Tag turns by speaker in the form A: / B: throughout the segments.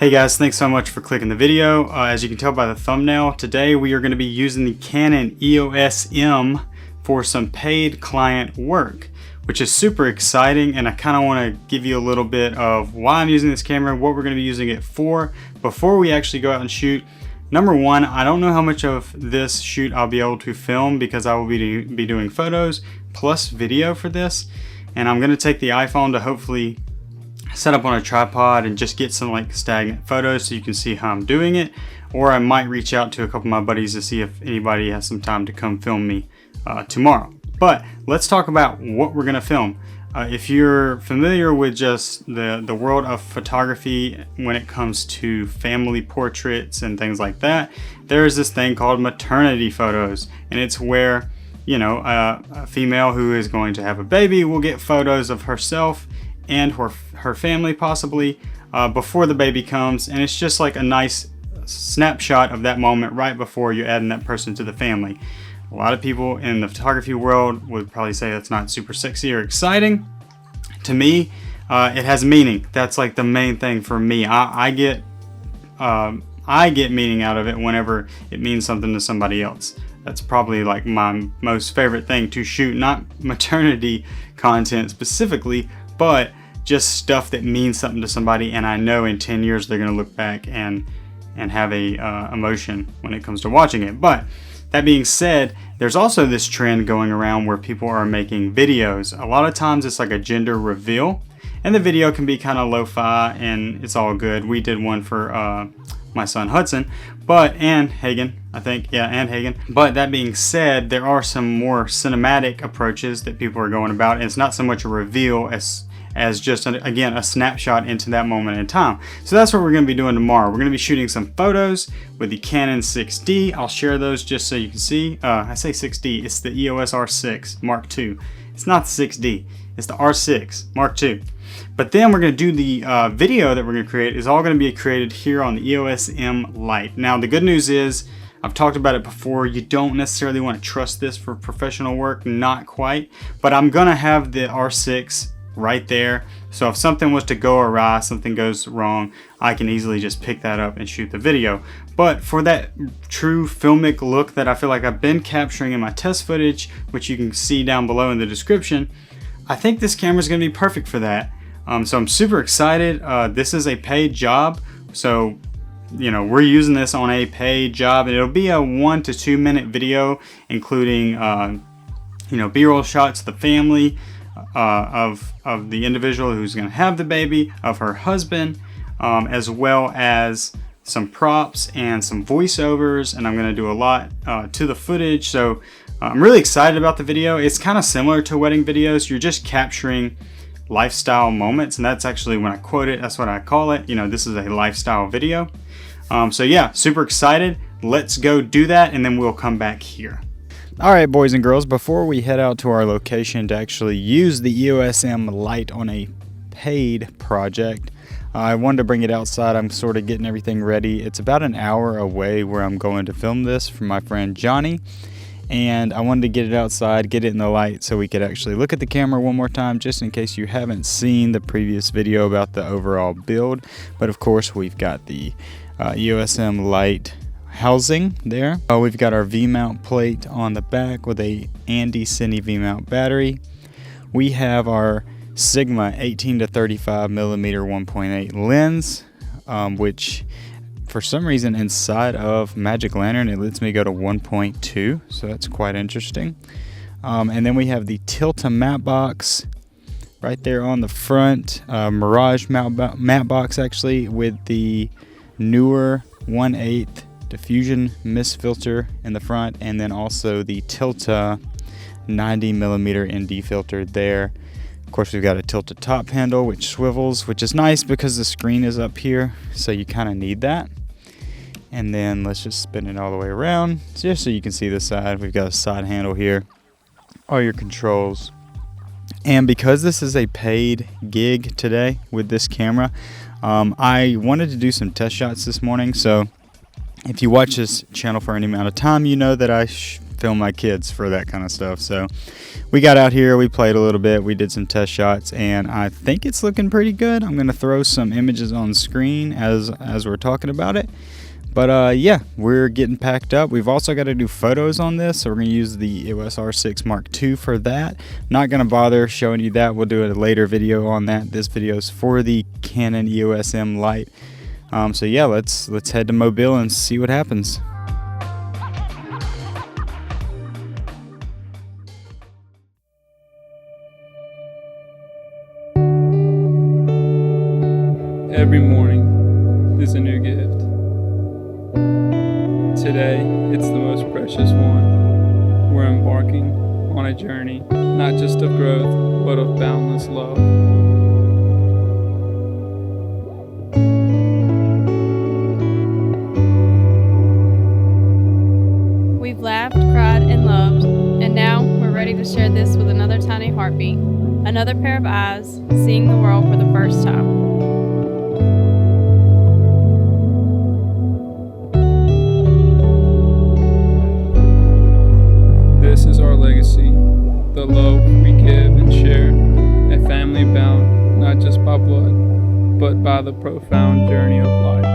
A: Hey guys, thanks so much for clicking the video. As you can tell by the thumbnail, today we are going to be using the Canon EOS-M for some paid client work, which is super exciting, and I kind of want to give you a little bit of why I'm using this camera, what we're going to be using it for before we actually go out and shoot. Number one, I don't know how much of this shoot I'll be able to film because I will be doing photos plus video for this, and I'm going to take the iPhone to hopefully set up on a tripod and just get some like stagnant photos so you can see how I'm doing it, or I might reach out to a couple of my buddies to see if anybody has some time to come film me tomorrow. But let's talk about what we're gonna film. If you're familiar with just the world of photography when it comes to family portraits and things like that, there's this thing called maternity photos, and it's where, you know, a female who is going to have a baby will get photos of herself and her family possibly before the baby comes, and it's just like a nice snapshot of that moment right before you're adding that person to the family. A lot of people in the photography world would probably say that's not super sexy or exciting. To me, it has meaning. That's like the main thing for me. I get meaning out of it whenever it means something to somebody else. That's probably like my most favorite thing to shoot, not maternity content specifically, but just stuff that means something to somebody, and I know in 10 years they're going to look back and have a emotion when it comes to watching it. But that being said, there's also this trend going around where people are making videos. A lot of times it's like a gender reveal, and the video can be kind of lo-fi and it's all good. We did one for my son Hudson, and Hagen, I think, yeah, and Hagen. But that being said, there are some more cinematic approaches that people are going about, and it's not so much a reveal as just, again, a snapshot into that moment in time. So that's what we're going to be doing tomorrow. We're going to be shooting some photos with the Canon 6D. I'll share those just so you can see. I say 6D, it's the EOS R6 Mark II. It's not the 6D, it's the R6 Mark II. But then we're going to do the video that we're going to create is all going to be created here on the EOS-M Lite. Now the good news is, I've talked about it before, you don't necessarily want to trust this for professional work, not quite, but I'm going to have the R6 right there, so if something was to go awry, something goes wrong, I can easily just pick that up and shoot the video. But for that true filmic look that I feel like I've been capturing in my test footage, which you can see down below in the description, I think this camera is going to be perfect for that. So I'm super excited. This is a paid job, so you know, we're using this on a paid job, and it'll be a 1 to 2 minute video, including you know, B-roll shots of the family, of the individual who's going to have the baby, of her husband, as well as some props and some voiceovers, and I'm going to do a lot to the footage. So I'm really excited about the video. It's kind of similar to wedding videos. You're just capturing lifestyle moments, and that's actually, when I quote it, that's what I call it. You know, this is a lifestyle video. So yeah, super excited. Let's go do that, and then we'll come back here. Alright, boys and girls, before we head out to our location to actually use the EOS-M Lite on a paid project, I wanted to bring it outside. I'm sort of getting everything ready. It's about an hour away where I'm going to film this for my friend Johnny, and I wanted to get it outside, get it in the light so we could actually look at the camera one more time, just in case you haven't seen the previous video about the overall build. But of course, we've got the EOS-M Lite housing there. We've got our V-mount plate on the back with a Andy Cine V-mount battery. We have our Sigma 18 to 35 millimeter 1.8 lens, which for some reason inside of Magic Lantern it lets me go to 1.2, so that's quite interesting. And then we have the Tilta matte box right there on the front, Mirage matte box actually, with the newer 1/8 diffusion mist filter in the front, and then also the Tilta 90mm ND filter there. Of course, we've got a Tilta top handle which swivels, which is nice because the screen is up here, so you kind of need that. And then let's just spin it all the way around just so you can see the side. We've got a side handle here, all your controls. And because this is a paid gig today with this camera, I wanted to do some test shots this morning. So if you watch this channel for any amount of time, you know that I film my kids for that kind of stuff. So we got out here, we played a little bit, we did some test shots, and I think it's looking pretty good. I'm gonna throw some images on screen as we're talking about it. But yeah, we're getting packed up. We've also got to do photos on this, so we're going to use the EOS R6 Mark II for that. Not going to bother showing you that. We'll do a later video on that. This video is for the Canon EOS-M Lite. So yeah, let's head to Mobile and see what happens.
B: Every morning is a new gift. Today, it's the most precious one. We're embarking on a journey, not just of growth, but of boundless love.
C: We've laughed, cried, and loved, and now we're ready to share this with another tiny heartbeat, another pair of eyes, seeing the world for the first time.
B: This is our legacy, the love we give and share, a family bound not just by blood, but by the profound journey of life.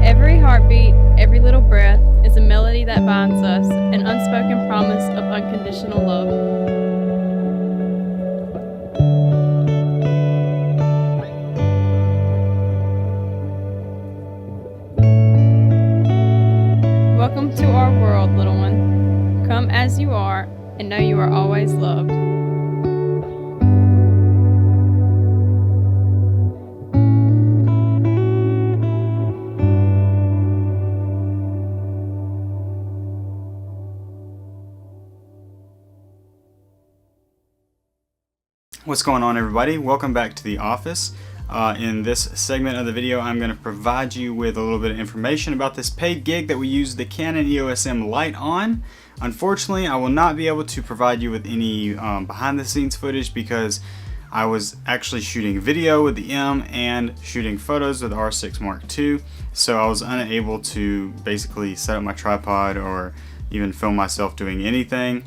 C: Every heartbeat, every little breath is a melody that binds us, an unspoken promise of unconditional love. Welcome to our world, little one. Come as you are, and know you are always loved.
A: What's going on, everybody? Welcome back to the office. In this segment of the video, I'm going to provide you with a little bit of information about this paid gig that we use the Canon EOS-M Lite on. Unfortunately, I will not be able to provide you with any behind the scenes footage because I was actually shooting video with the M and shooting photos with the R6 Mark II, so I was unable to basically set up my tripod or even film myself doing anything.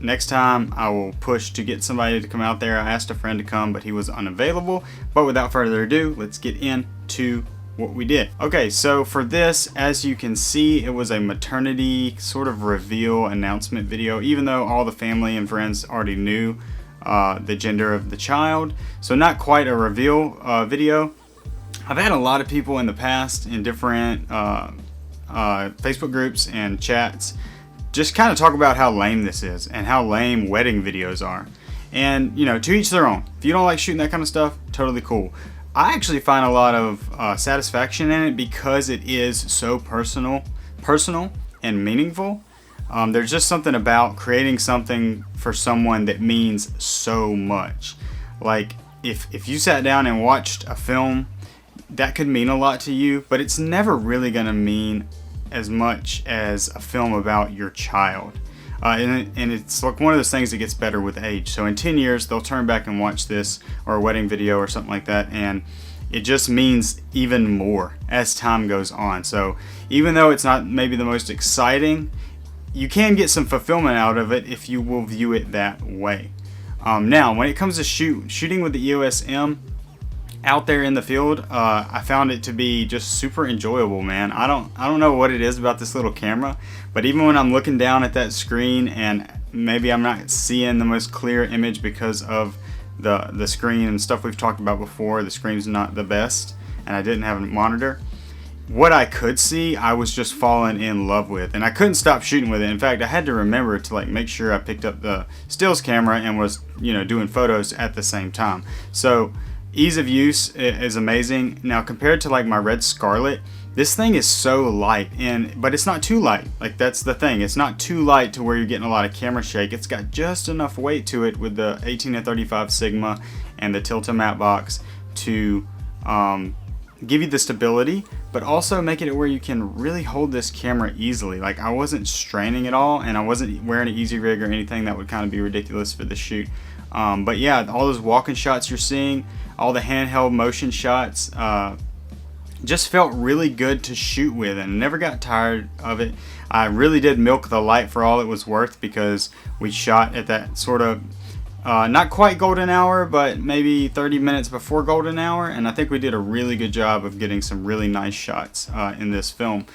A: Next time I will push to get somebody to come out there. I asked a friend to come, but he was unavailable. But without further ado, let's get into what we did. Okay, so for this, as you can see, it was a maternity sort of reveal announcement video, even though all the family and friends already knew the gender of the child. So not quite a reveal video. I've had a lot of people in the past in different Facebook groups and chats just kind of talk about how lame this is and how lame wedding videos are. And, you know, to each their own. If you don't like shooting that kind of stuff, totally cool. I actually find a lot of satisfaction in it because it is so personal and meaningful. There's just something about creating something for someone that means so much. Like, if you sat down and watched a film, that could mean a lot to you, but it's never really gonna mean as much as a film about your child. And it's like one of those things that gets better with age. So in 10 years, they'll turn back and watch this or a wedding video or something like that, and it just means even more as time goes on. So even though it's not maybe the most exciting, you can get some fulfillment out of it if you will view it that way. Now, when it comes to shooting with the EOS-M, out there in the field, I found it to be just super enjoyable, man. I don't know what it is about this little camera, but even when I'm looking down at that screen and maybe I'm not seeing the most clear image because of the screen and stuff we've talked about before, the screen's not the best and I didn't have a monitor. What I could see, I was just falling in love with, and I couldn't stop shooting with it. In fact, I had to remember to like make sure I picked up the stills camera and was, you know, doing photos at the same time. So ease of use is amazing. Now compared to like my Red Scarlet, this thing is so light, but it's not too light. Like, that's the thing, it's not too light to where you're getting a lot of camera shake. It's got just enough weight to it with the 18-35 Sigma and the Tilt-O-Mat box to give you the stability, but also make it where you can really hold this camera easily. Like, I wasn't straining at all, and I wasn't wearing an easy rig or anything that would kind of be ridiculous for the shoot. But yeah, all those walking shots you're seeing, all the handheld motion shots, just felt really good to shoot with and never got tired of it. I really did milk the light for all it was worth, because we shot at that sort of not quite golden hour, but maybe 30 minutes before golden hour, and I think we did a really good job of getting some really nice shots in this film.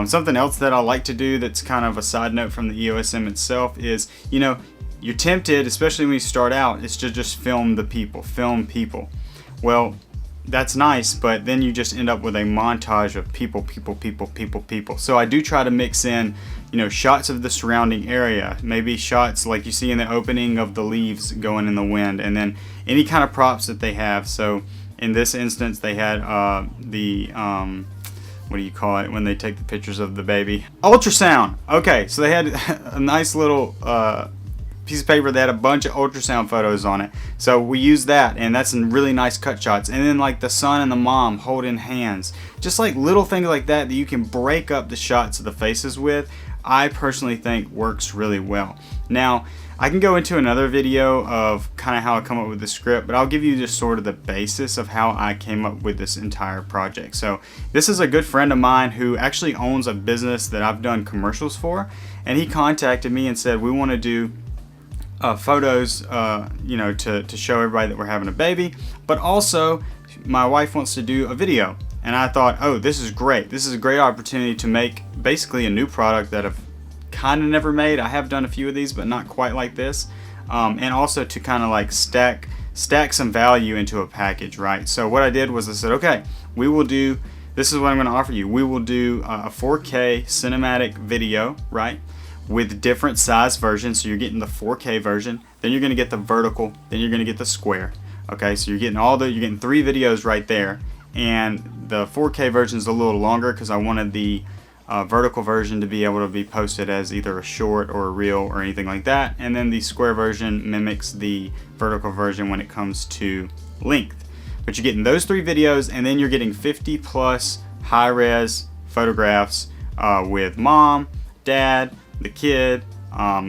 A: Something else that I like to do that's kind of a side note from the EOS-M itself is, you know, you're tempted, especially when you start out, is to just film the people, film people. Well, that's nice, but then you just end up with a montage of people. So I do try to mix in, you know, shots of the surrounding area, maybe shots like you see in the opening of the leaves going in the wind, and then any kind of props that they have. So in this instance, they had what do you call it when they take the pictures of the baby? Ultrasound. Okay, so they had a nice little piece of paper that had a bunch of ultrasound photos on it. So we used that, and that's some really nice cut shots. And then like the son and the mom holding hands. Just like little things like that that you can break up the shots of the faces with, I personally think works really well. Now, I can go into another video of kind of how I come up with the script, but I'll give you just sort of the basis of how I came up with this entire project. So this is a good friend of mine who actually owns a business that I've done commercials for, and he contacted me and said, we want to do photos, you know, to show everybody that we're having a baby, but also my wife wants to do a video. And I thought, oh, this is great. This is a great opportunity to make basically a new product that I've kind of never made. I have done a few of these, but not quite like this. And also to kind of like stack some value into a package, right? So what I did was I said, okay, we will do, this is what I'm going to offer you. We will do a 4K cinematic video, right? With different size versions. So you're getting the 4K version, then you're going to get the vertical, then you're going to get the square. Okay, so you're getting 3 videos right there, and the 4K version is a little longer because I wanted the vertical version to be able to be posted as either a short or a reel or anything like that, and then the square version mimics the vertical version when it comes to length. But you're getting those 3 videos, and then you're getting 50 plus high-res photographs with mom, dad, the kid,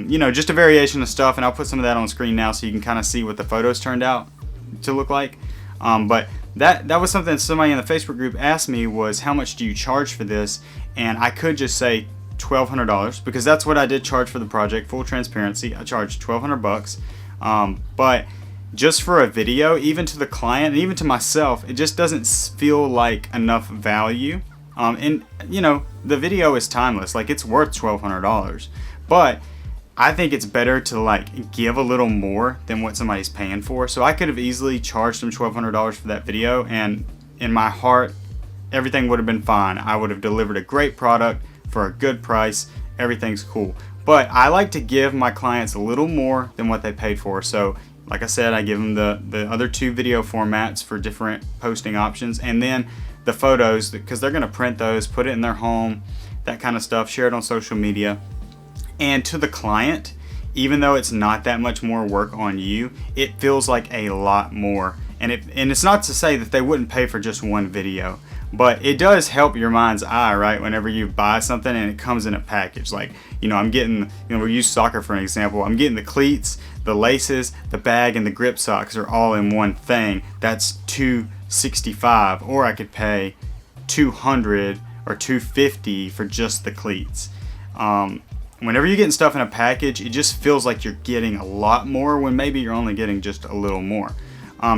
A: you know, just a variation of stuff, and I'll put some of that on screen now so you can kind of see what the photos turned out to look like. But that was something somebody in the Facebook group asked me, was how much do you charge for this? And I could just say $1,200, because that's what I did charge for the project. Full transparency, I charged $1,200. But just for a video, even to the client and even to myself, it just doesn't feel like enough value. And you know, the video is timeless, like it's worth $1,200, but I think it's better to like give a little more than what somebody's paying for. So I could have easily charged them $1,200 for that video, and in my heart, everything would have been fine. I would have delivered a great product for a good price. Everything's cool. But I like to give my clients a little more than what they paid for. So like I said, I give them the other 2 video formats for different posting options, and then the photos, because they're going to print those, put it in their home, that kind of stuff, share it on social media. And to the client, even though it's not that much more work on you, it feels like a lot more. And it's not to say that they wouldn't pay for just one video, but it does help your mind's eye, right? Whenever you buy something and it comes in a package. Like, you know, I'm getting, you know, we'll use soccer for an example. I'm getting the cleats, the laces, the bag, and the grip socks are all in one thing. That's $265, or I could pay $200 or $250 for just the cleats. Whenever you're getting stuff in a package, it just feels like you're getting a lot more when maybe you're only getting just a little more.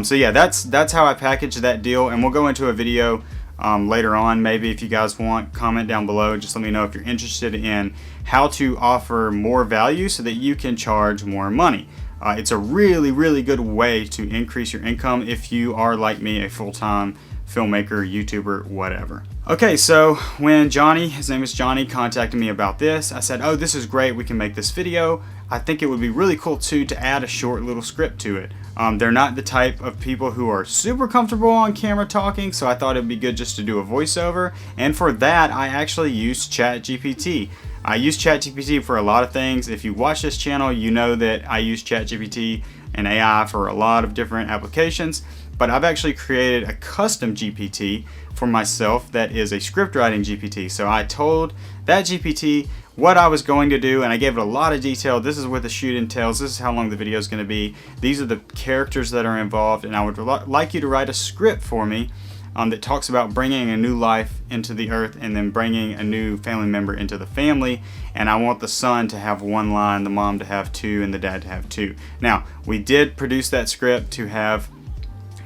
A: So yeah, that's how I package that deal, and we'll go into a video later on. Maybe if you guys want, comment down below. Just let me know if you're interested in how to offer more value so that you can charge more money. It's a really, really good way to increase your income if you are like me, a full-time filmmaker, YouTuber, whatever. Okay, so when Johnny, his name is Johnny, contacted me about this, I said, oh, this is great, we can make this video. I think it would be really cool too to add a short little script to it. They're not the type of people who are super comfortable on camera talking, so I thought it'd be good just to do a voiceover. And for that, I actually used ChatGPT. I use ChatGPT for a lot of things. If you watch this channel, you know that I use ChatGPT and AI for a lot of different applications. But I've actually created a custom GPT for myself that is a script writing GPT. So I told that GPT what I was going to do, and I gave it a lot of detail. This is what the shoot entails. This is how long the video is going to be. These are the characters that are involved, and I would like you to write a script for me that talks about bringing a new life into the earth and then bringing a new family member into the family. And I want the son to have one line, the mom to have two, and the dad to have two. Now, we did produce that script to have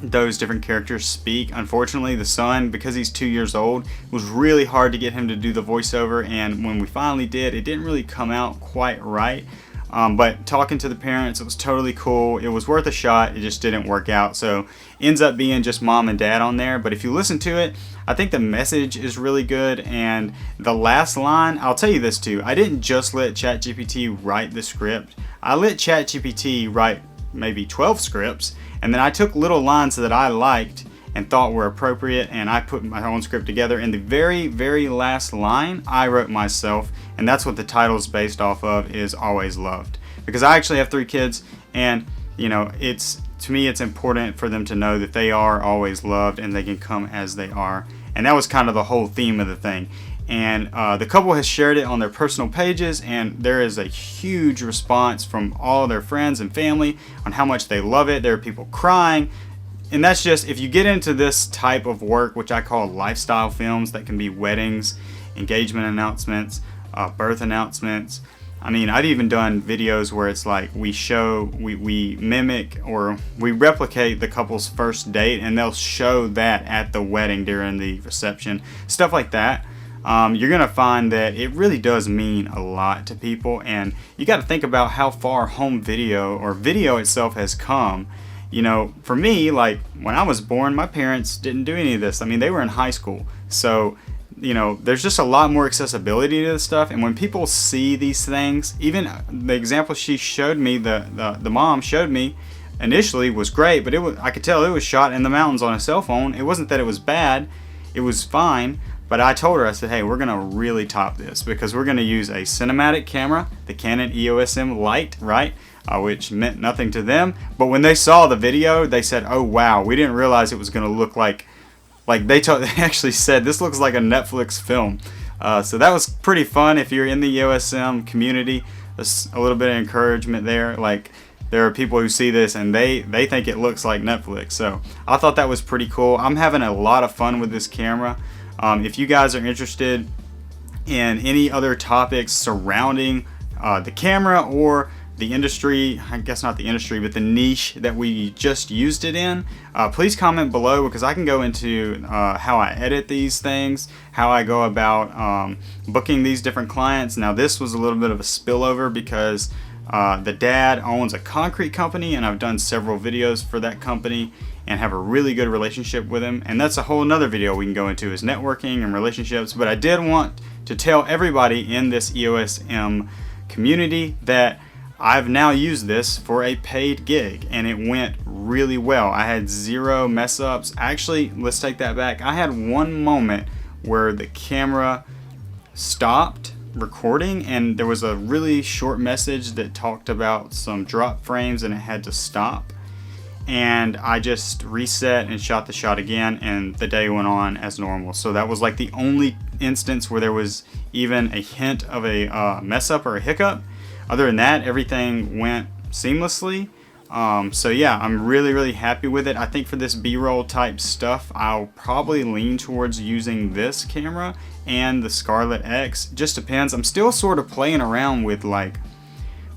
A: those different characters speak. Unfortunately, the son, because he's 2 years old, it was really hard to get him to do the voiceover, and when we finally did, it didn't really come out quite right. But talking to the parents, it was totally cool. It was worth a shot. It just didn't work out. So ends up being just mom and dad on there. But if you listen to it, I think the message is really good. And the last line, I'll tell you this too. I didn't just let ChatGPT write the script. I let ChatGPT write maybe 12 scripts. And then I took little lines that I liked and thought were appropriate, and I put my own script together. And the very, very last line I wrote myself, and that's what the title is based off of, is Always Loved. Because I actually have 3 kids, and you know, to me it's important for them to know that they are always loved and they can come as they are. And that was kind of the whole theme of the thing. And the couple has shared it on their personal pages, and there is a huge response from all their friends and family on how much they love it. There are people crying. And that's just, if you get into this type of work, which I call lifestyle films, that can be weddings, engagement announcements, birth announcements. I mean, I've even done videos where it's like we mimic or we replicate the couple's first date, and they'll show that at the wedding during the reception, stuff like that. You're gonna find that it really does mean a lot to people, and you got to think about how far home video or video itself has come. You know, for me, like when I was born, my parents didn't do any of this. I mean, they were in high school. So, you know, there's just a lot more accessibility to this stuff. And when people see these things, even the example she showed me, the mom showed me initially was great, but I could tell it was shot in the mountains on a cell phone. It wasn't that it was bad, it was fine. But I told her, I said, hey, we're gonna really top this because we're gonna use a cinematic camera, the Canon EOS-M Lite, right? Which meant nothing to them. But when they saw the video, they said, oh wow, we didn't realize it was gonna look like they actually said, this looks like a Netflix film. So that was pretty fun. If you're in the EOS-M community, there's a little bit of encouragement there. Like, there are people who see this and they think it looks like Netflix. So I thought that was pretty cool. I'm having a lot of fun with this camera. If you guys are interested in any other topics surrounding the camera or the industry, I guess not the industry, but the niche that we just used it in, please comment below, because I can go into how I edit these things, how I go about booking these different clients. Now this was a little bit of a spillover because the dad owns a concrete company, and I've done several videos for that company and have a really good relationship with him, and that's a whole nother video we can go into, is networking and relationships. But I did want to tell everybody in this EOS-M community that I've now used this for a paid gig, and it went really well. I had 0 mess ups. Actually, let's take that back. I had one moment where the camera stopped recording and there was a really short message that talked about some drop frames and it had to stop. And I just reset and shot the shot again, and the day went on as normal. So that was like the only instance where there was even a hint of a mess up or a hiccup. Other than that, everything went seamlessly. So yeah, I'm really happy with it. I think for this B-roll type stuff, I'll probably lean towards using this camera and the Scarlett X. Just depends. I'm still sort of playing around with like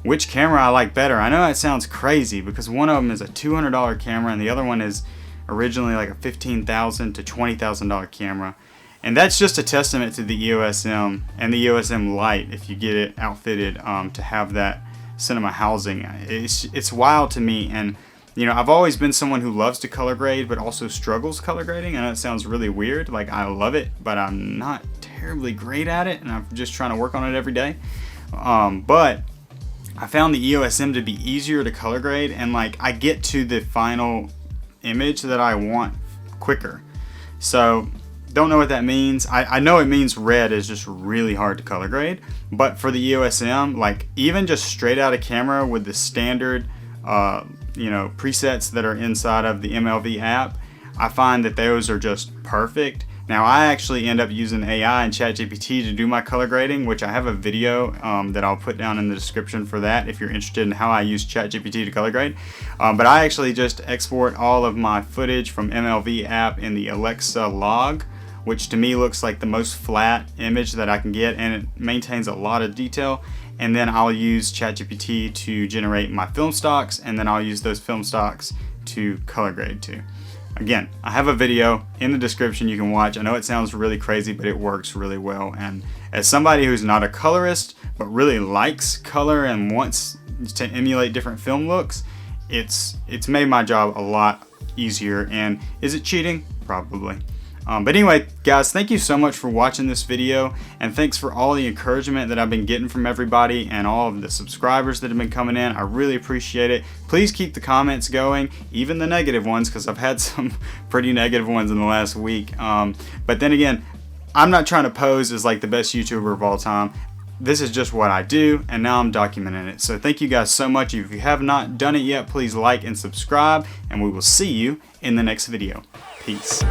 A: which camera I like better. I know that sounds crazy because one of them is a $200 camera and the other one is originally like a $15,000 to $20,000 camera. And that's just a testament to the EOS-M and the EOS-M Lite, if you get it outfitted to have that cinema housing. It's wild to me. And you know, I've always been someone who loves to color grade but also struggles color grading. I know it sounds really weird, like I love it, but I'm not terribly great at it, and I'm just trying to work on it every day. But I found the EOS-M to be easier to color grade, and like I get to the final image that I want quicker. So don't know what that means. I know it means red is just really hard to color grade, but for the EOS-M, like even just straight out of camera with the standard you know, presets that are inside of the MLV app, I find that those are just perfect. Now I actually end up using AI and ChatGPT to do my color grading, which I have a video that I'll put down in the description for that if you're interested in how I use ChatGPT to color grade. But I actually just export all of my footage from MLV app in the Alexa log, which to me looks like the most flat image that I can get, and it maintains a lot of detail. And then I'll use ChatGPT to generate my film stocks, and then I'll use those film stocks to color grade too. Again, I have a video in the description you can watch. I know it sounds really crazy, but it works really well. And as somebody who's not a colorist, but really likes color and wants to emulate different film looks, it's made my job a lot easier. And is it cheating? Probably. But anyway, guys, thank you so much for watching this video, and thanks for all the encouragement that I've been getting from everybody and all of the subscribers that have been coming in. I really appreciate it. Please keep the comments going, even the negative ones, because I've had some pretty negative ones in the last week. But then again, I'm not trying to pose as like the best YouTuber of all time. This is just what I do, and now I'm documenting it. So thank you guys so much. If you have not done it yet, please like and subscribe, and we will see you in the next video. Peace.